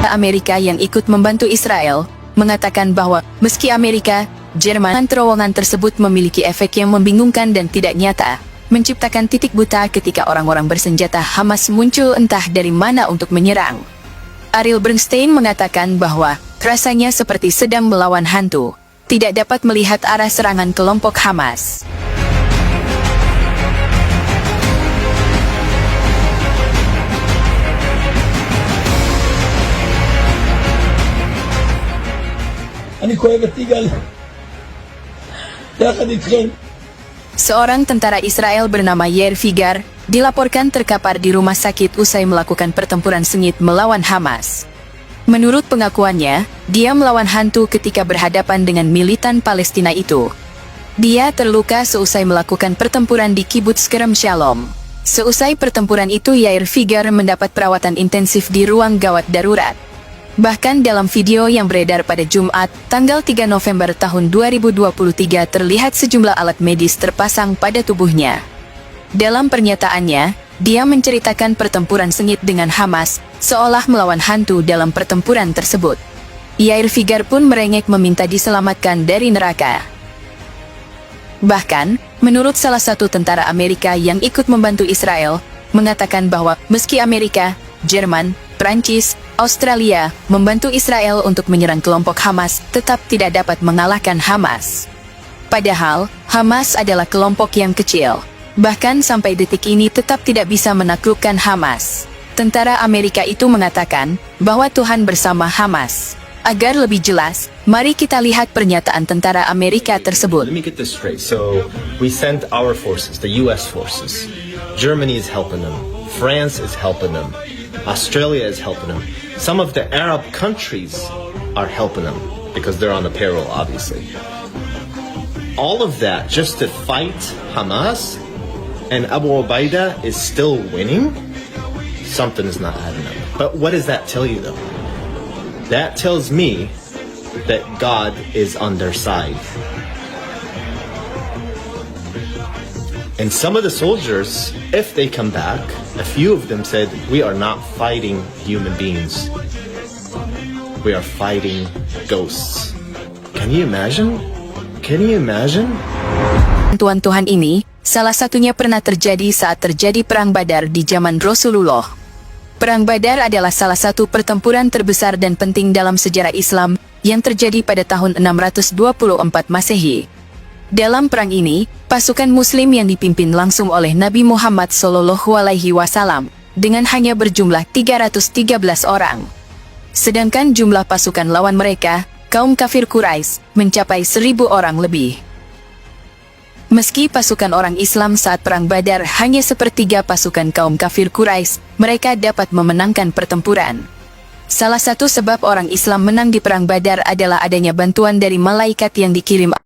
tentara Amerika yang ikut membantu Israel, mengatakan bahwa meski Amerika, Jerman, terowongan tersebut memiliki efek yang membingungkan dan tidak nyata, menciptakan titik buta ketika orang-orang bersenjata Hamas muncul entah dari mana untuk menyerang. Ariel Bernstein mengatakan bahwa rasanya seperti sedang melawan hantu, tidak dapat melihat arah serangan kelompok Hamas. Seorang tentara Israel bernama Yair Figar dilaporkan terkapar di rumah sakit usai melakukan pertempuran sengit melawan Hamas. Menurut pengakuannya, dia melawan hantu ketika berhadapan dengan militan Palestina itu. Dia terluka seusai melakukan pertempuran di Kibbutz Kerem Shalom. Seusai pertempuran itu, Yair Figar mendapat perawatan intensif di ruang gawat darurat. Bahkan dalam video yang beredar pada Jumat, tanggal 3 November tahun 2023 terlihat sejumlah alat medis terpasang pada tubuhnya. Dalam pernyataannya, dia menceritakan pertempuran sengit dengan Hamas, seolah melawan hantu dalam pertempuran tersebut. Yair Figar pun merengek meminta diselamatkan dari neraka. Bahkan, menurut salah satu tentara Amerika yang ikut membantu Israel, mengatakan bahwa meski Amerika, Jerman, Prancis, Australia membantu Israel untuk menyerang kelompok Hamas, tetap tidak dapat mengalahkan Hamas. Padahal, Hamas adalah kelompok yang kecil. Bahkan sampai detik ini tetap tidak bisa menaklukkan Hamas. Tentara Amerika itu mengatakan bahwa Tuhan bersama Hamas. Agar lebih jelas, mari kita lihat pernyataan tentara Amerika tersebut. Let me get this straight. So, we sent our forces, the US forces. Germany is helping them. France is helping them. Australia is helping them. Some of the Arab countries are helping them because they're on the payroll, obviously. All of that just to fight Hamas, and Abu Ubaidah is still winning? Something is not adding up. But what does that tell you, though? That tells me that God is on their side. And some of the soldiers, if they come back, a few of them said, we are not fighting human beings. We are fighting ghosts. Can you imagine? Can you imagine? Tuhan-Tuhan ini, salah satunya pernah terjadi saat terjadi Perang Badar di zaman Rasulullah. Perang Badar adalah salah satu pertempuran terbesar dan penting dalam sejarah Islam yang terjadi pada tahun 624 Masehi. Dalam perang ini, pasukan Muslim yang dipimpin langsung oleh Nabi Muhammad SAW dengan hanya berjumlah 313 orang. Sedangkan jumlah pasukan lawan mereka, kaum kafir Quraisy, mencapai 1.000 orang lebih. Meski pasukan orang Islam saat Perang Badar hanya sepertiga pasukan kaum kafir Quraisy, mereka dapat memenangkan pertempuran. Salah satu sebab orang Islam menang di Perang Badar adalah adanya bantuan dari malaikat yang dikirim